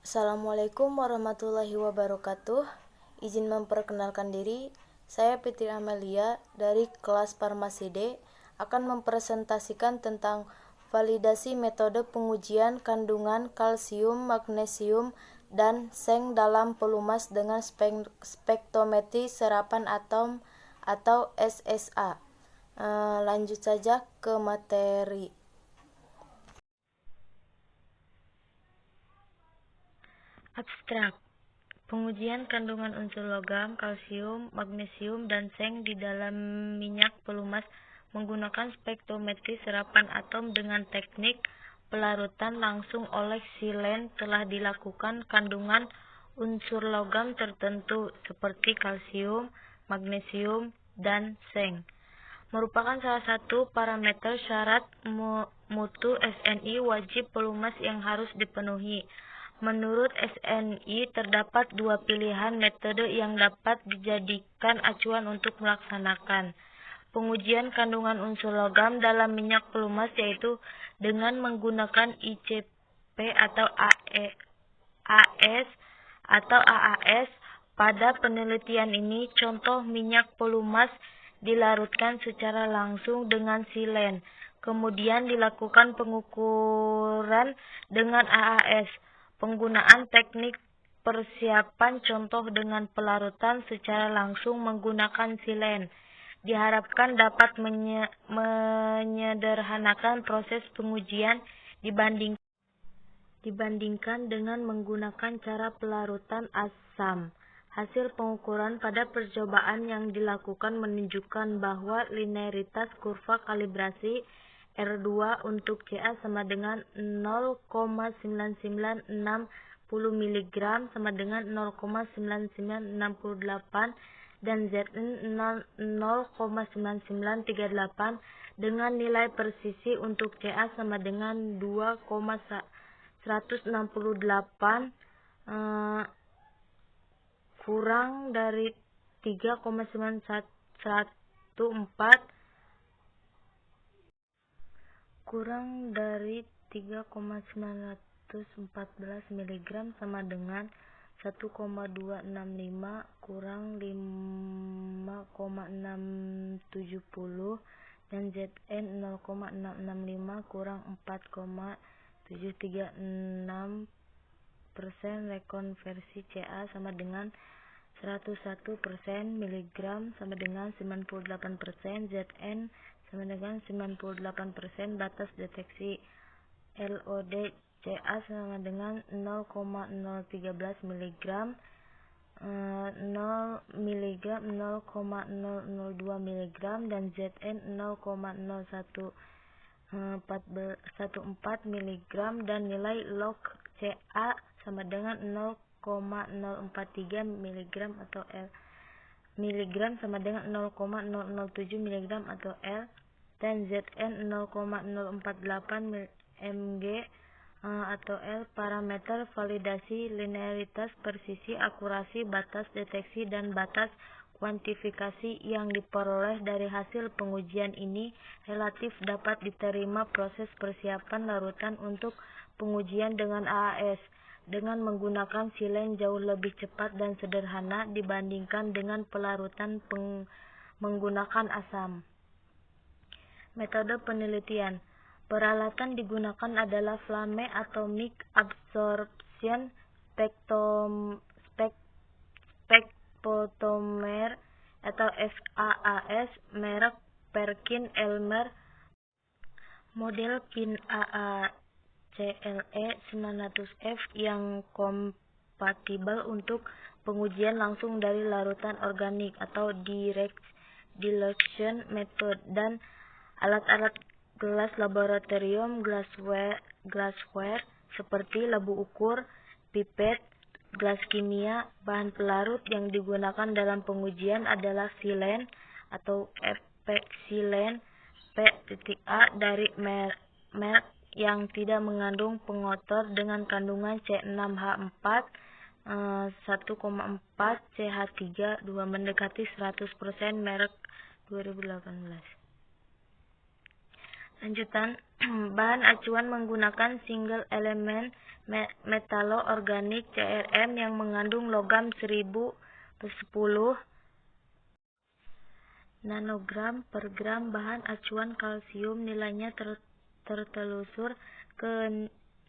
Assalamualaikum warahmatullahi wabarakatuh. Izin memperkenalkan diri, saya Fitri Amelia dari kelas Farmasi D akan mempresentasikan tentang validasi metode pengujian kandungan kalsium, magnesium, dan seng dalam pelumas dengan spektrometri serapan atom atau SSA. Lanjut saja ke materi. Abstrak. Pengujian kandungan unsur logam, kalsium, magnesium, dan seng di dalam minyak pelumas menggunakan spektrometri serapan atom dengan teknik pelarutan langsung oleh silen telah dilakukan kandungan unsur logam tertentu seperti kalsium, magnesium, dan seng. Merupakan salah satu parameter syarat mutu SNI wajib pelumas yang harus dipenuhi. Menurut SNI, terdapat dua pilihan metode yang dapat dijadikan acuan untuk melaksanakan pengujian kandungan unsur logam dalam minyak pelumas, yaitu dengan menggunakan ICP atau AS atau AAS. Pada penelitian ini, contoh minyak pelumas dilarutkan secara langsung dengan silen. Kemudian dilakukan pengukuran dengan AAS. Penggunaan teknik persiapan contoh dengan pelarutan secara langsung menggunakan silen diharapkan dapat menyederhanakan proses pengujian dibandingkan dengan menggunakan cara pelarutan asam. Hasil pengukuran pada percobaan yang dilakukan menunjukkan bahwa linearitas kurva kalibrasi R2 untuk Ca sama dengan 0,9960 mg sama dengan 0,9968 dan Zn 0,9938 dengan nilai presisi untuk Ca sama dengan 2,168 kurang dari 3,914 mg sama dengan 1,265 kurang 5,670 dan Zn 0,665 kurang 4,736%. Rekonversi Ca sama dengan 101% mg sama dengan 98%, Zn sama dengan 98%. Batas deteksi LOD Ca sama dengan 0,013 mg, 0 mg, 0,002 mg, dan Zn 0,0114 mg, dan nilai log Ca sama dengan 0,043 mg atau L. Miligram sama dengan 0,007 mg atau L, dan Zn 0,048 mg atau L. Parameter validasi linearitas, presisi, akurasi, batas deteksi, dan batas kuantifikasi yang diperoleh dari hasil pengujian ini relatif dapat diterima proses persiapan larutan untuk pengujian dengan AAS dengan menggunakan silen jauh lebih cepat dan sederhana dibandingkan dengan pelarutan menggunakan asam. Metode penelitian. Peralatan digunakan adalah Flame Atomic Absorption Spectrometer atau FAAS merek Perkin-Elmer, model pin AACLE 900F yang kompatibel untuk pengujian langsung dari larutan organik atau direct dilution method, dan alat-alat gelas laboratorium glassware seperti labu ukur, pipet, gelas kimia. Bahan pelarut yang digunakan dalam pengujian adalah silen atau silen P.A dari merek yang tidak mengandung pengotor dengan kandungan C6H4 1,4 CH3 2 mendekati 100%, merek 2018. Lanjutan, bahan acuan menggunakan single element metalo organik CRM yang mengandung logam 1010 nanogram per gram. Bahan acuan kalsium nilainya tertelusur ke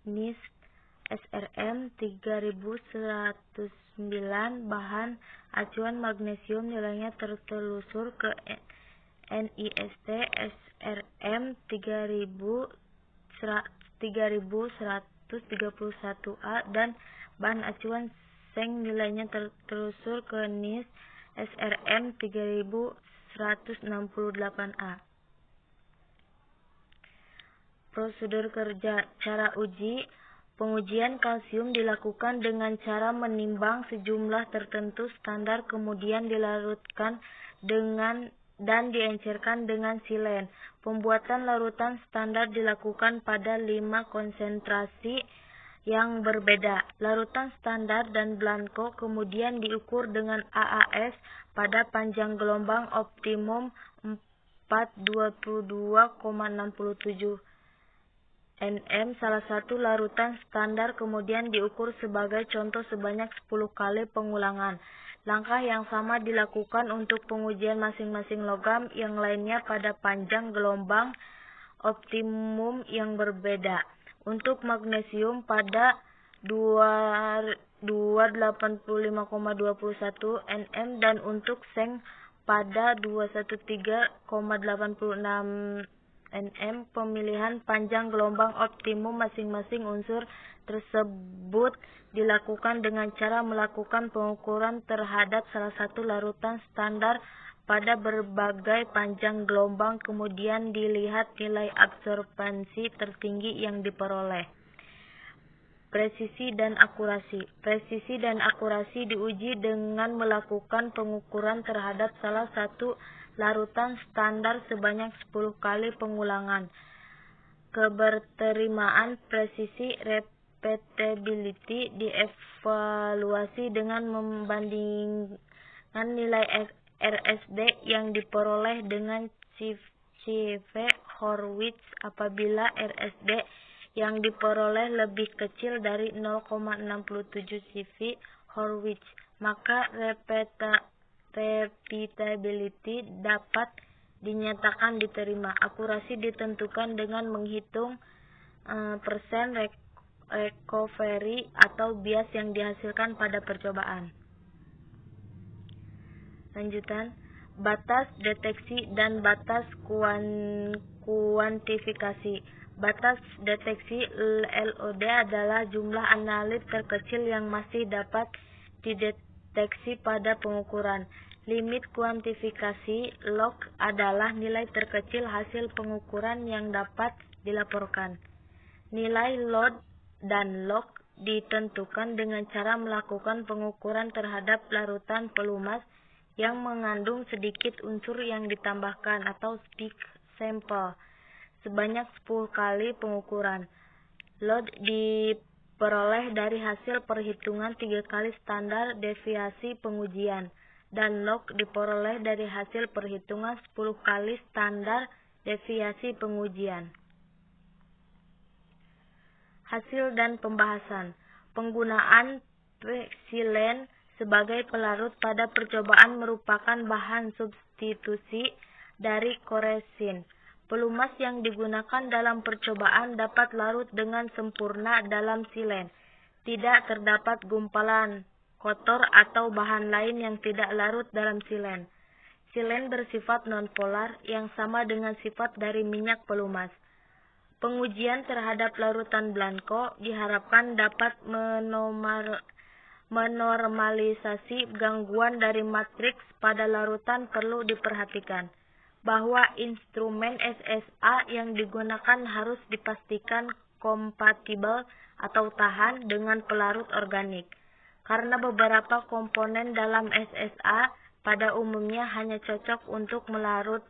NIS SRM 3109. Bahan acuan magnesium nilainya tertelusur ke NIST SRM 3131A, dan bahan acuan seng nilainya tertelusur ke NIS SRM 3168A. Prosedur kerja. Cara uji. Pengujian kalsium dilakukan dengan cara menimbang sejumlah tertentu standar, kemudian dilarutkan dan diencerkan dengan silen. Pembuatan larutan standar dilakukan pada 5 konsentrasi yang berbeda. Larutan standar dan blanko kemudian diukur dengan AAS pada panjang gelombang optimum 422,67 nm. Salah satu larutan standar kemudian diukur sebagai contoh sebanyak 10 kali pengulangan. Langkah yang sama dilakukan untuk pengujian masing-masing logam yang lainnya pada panjang gelombang optimum yang berbeda. Untuk magnesium pada 285,21 nm dan untuk seng pada 213,86 nm. Pemilihan panjang gelombang optimum masing-masing unsur tersebut dilakukan dengan cara melakukan pengukuran terhadap salah satu larutan standar pada berbagai panjang gelombang, kemudian dilihat nilai absorbensi tertinggi yang diperoleh. Presisi dan akurasi. Presisi dan akurasi diuji dengan melakukan pengukuran terhadap salah satu larutan standar sebanyak 10 kali pengulangan. Keberterimaan presisi repeatability dievaluasi dengan membandingkan nilai RSD yang diperoleh dengan CV-Horwitz. Apabila RSD yang diperoleh lebih kecil dari 0,67 CV-Horwitz, maka repeatability dapat dinyatakan diterima. Akurasi ditentukan dengan menghitung persen recovery atau bias yang dihasilkan pada percobaan. Lanjutan, batas deteksi dan batas kuantifikasi. Batas deteksi LOD adalah jumlah analit terkecil yang masih dapat dideteksi pada pengukuran. Limit kuantifikasi log adalah nilai terkecil hasil pengukuran yang dapat dilaporkan. Nilai load dan log ditentukan dengan cara melakukan pengukuran terhadap larutan pelumas yang mengandung sedikit unsur yang ditambahkan atau peak sample sebanyak 10 kali pengukuran. Load diperoleh dari hasil perhitungan 3 kali standar deviasi pengujian, dan log diperoleh dari hasil perhitungan 10 kali standar deviasi pengujian. Hasil dan pembahasan. Penggunaan silen sebagai pelarut pada percobaan merupakan bahan substitusi dari koresin. Pelumas yang digunakan dalam percobaan dapat larut dengan sempurna dalam silen. Tidak terdapat gumpalan kotor atau bahan lain yang tidak larut dalam silen. Silen bersifat nonpolar yang sama dengan sifat dari minyak pelumas. Pengujian terhadap larutan blanko diharapkan dapat menormalisasi gangguan dari matriks pada larutan. Perlu diperhatikan bahwa instrumen SSA yang digunakan harus dipastikan kompatibel atau tahan dengan pelarut organik, karena beberapa komponen dalam SSA pada umumnya hanya cocok untuk melarut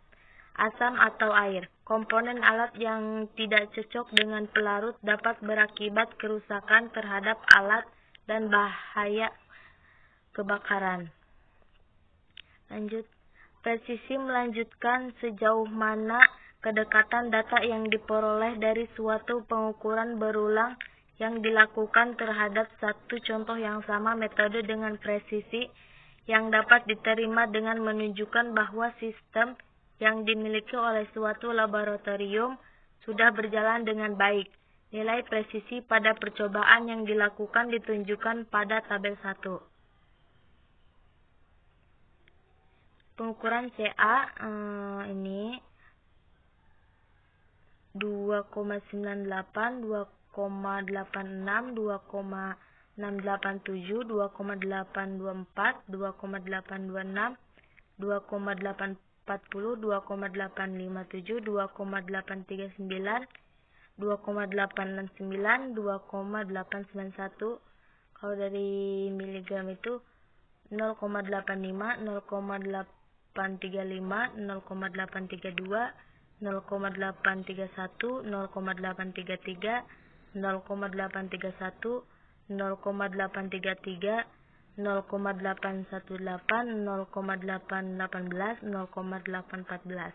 asam atau air. Komponen alat yang tidak cocok dengan pelarut dapat berakibat kerusakan terhadap alat dan bahaya kebakaran. Lanjut. Presisi melanjutkan sejauh mana kedekatan data yang diperoleh dari suatu pengukuran berulang yang dilakukan terhadap satu contoh yang sama metode dengan presisi yang dapat diterima dengan menunjukkan bahwa sistem yang dimiliki oleh suatu laboratorium sudah berjalan dengan baik. Nilai presisi pada percobaan yang dilakukan ditunjukkan pada tabel 1. Pengukuran CA ini 2,98, 2,86, 2,687, 2,824, 2,826, 2,840, 2,857, 2,839, 2,869, 2,891. Kalau dari miligram itu 0,85, 0,835, 0,832, 0,831, 0,833, 0,831, 0,833, 0,818, 0,818, 0,814.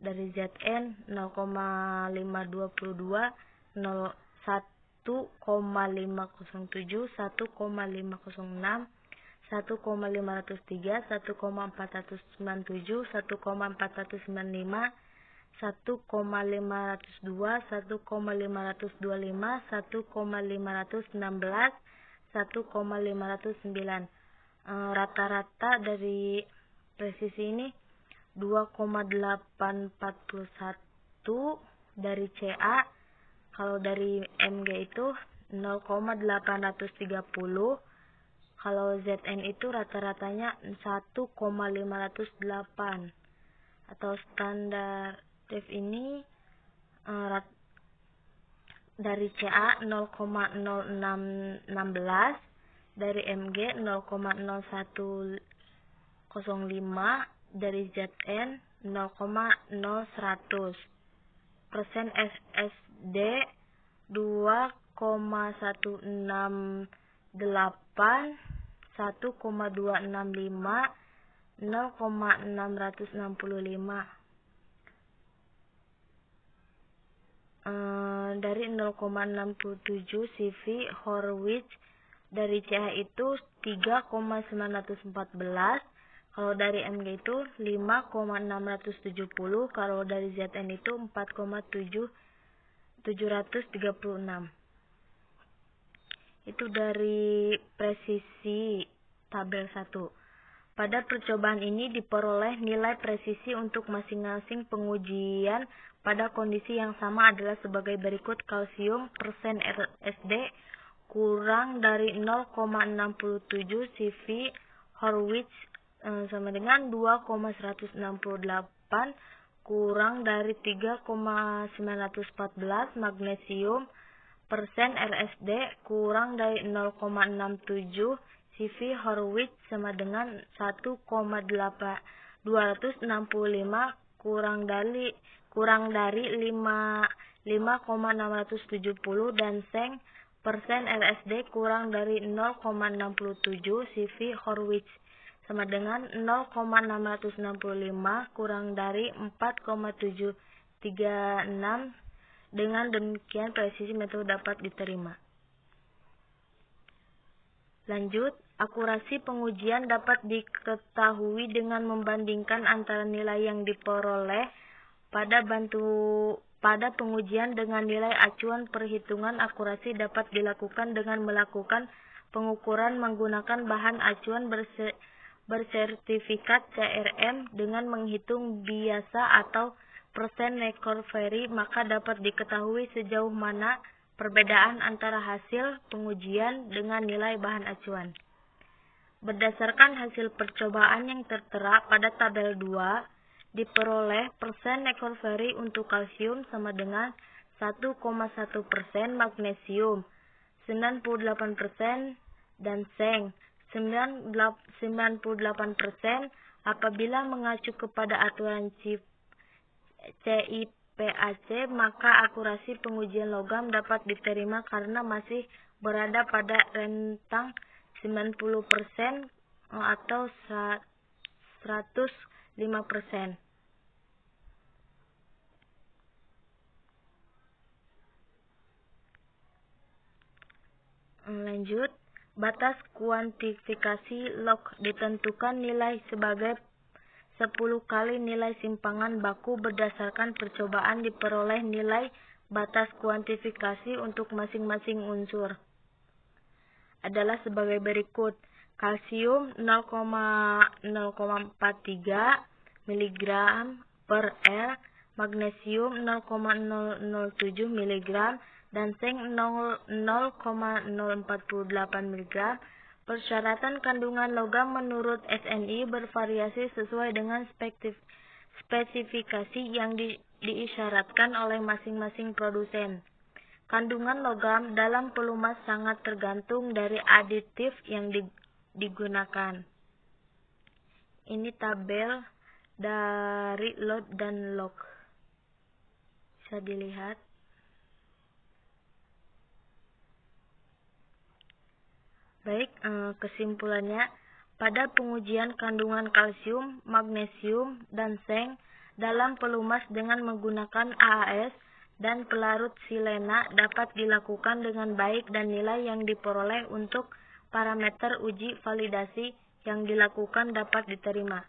Dari ZN 0,522, 1,507, 1,506, 1,503, 1,497, 1,495, 1,502, 1,525, 1,516, 1,509. Rata-rata dari presisi ini 2,841 dari CA. Kalau dari MG itu 0,830. Kalau ZN itu rata-ratanya 1,508. Atau standar TEF ini dari CA 0,0616, dari MG 0,0105, dari ZN 0,0100. Persen SSD 2,168, 1,265, 0,665. Dari 0,67 CV Horwitz dari CH itu 3,914. Kalau dari MG itu 5,670. Kalau dari ZN itu 4,736. Itu dari presisi tabel 1. Pada percobaan ini diperoleh nilai presisi untuk masing-masing pengujian pada kondisi yang sama adalah sebagai berikut. Kalsium persen RSD kurang dari 0,67 CV Horwitz sama dengan 2,168 kurang dari 3,914. Magnesium persen RSD kurang dari 0,67 CV Horwitz sama dengan 1,265 kurang dari 5,670. Dan seng persen RSD kurang dari 0,67 CV Horwitz sama dengan 0,665 kurang dari 4,736. Dengan demikian presisi metode dapat diterima. Lanjut, akurasi pengujian dapat diketahui dengan membandingkan antara nilai yang diperoleh pada pengujian dengan nilai acuan. Perhitungan akurasi dapat dilakukan dengan melakukan pengukuran menggunakan bahan acuan bersertifikat CRM dengan menghitung biasa atau persen recovery, maka dapat diketahui sejauh mana perbedaan antara hasil pengujian dengan nilai bahan acuan. Berdasarkan hasil percobaan yang tertera pada tabel 2, diperoleh persen recovery untuk kalsium sama dengan 1,1%, magnesium 98%, dan seng 98% apabila mengacu kepada aturan CIPAC, maka akurasi pengujian logam dapat diterima karena masih berada pada rentang 90% atau 105%. Lanjut, batas kuantifikasi log ditentukan nilai sebagai 10 kali nilai simpangan baku berdasarkan percobaan diperoleh nilai batas kuantifikasi untuk masing-masing unsur adalah sebagai berikut. Kalsium 0,043 mg per L, magnesium 0,007 mg, dan seng 0,048 mg. Persyaratan kandungan logam menurut SNI bervariasi sesuai dengan spesifikasi yang diisyaratkan oleh masing-masing produsen. Kandungan logam dalam pelumas sangat tergantung dari aditif yang digunakan. Ini tabel dari load dan log. Bisa dilihat. Baik, kesimpulannya, pada pengujian kandungan kalsium, magnesium, dan seng dalam pelumas dengan menggunakan AAS dan pelarut silena dapat dilakukan dengan baik dan nilai yang diperoleh untuk parameter uji validasi yang dilakukan dapat diterima.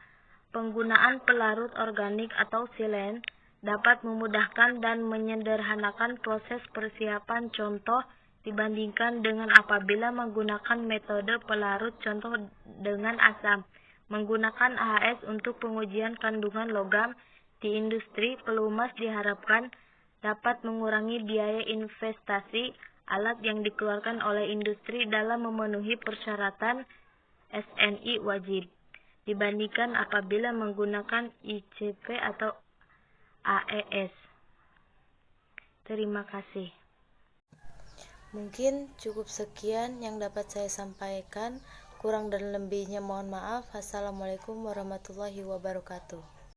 Penggunaan pelarut organik atau silen dapat memudahkan dan menyederhanakan proses persiapan contoh dibandingkan dengan apabila menggunakan metode pelarut contoh dengan asam. Menggunakan AHS untuk pengujian kandungan logam di industri pelumas diharapkan dapat mengurangi biaya investasi alat yang dikeluarkan oleh industri dalam memenuhi persyaratan SNI wajib, dibandingkan apabila menggunakan ICP atau AES. Terima kasih. Mungkin cukup sekian yang dapat saya sampaikan. Kurang dan lebihnya mohon maaf. Assalamualaikum warahmatullahi wabarakatuh.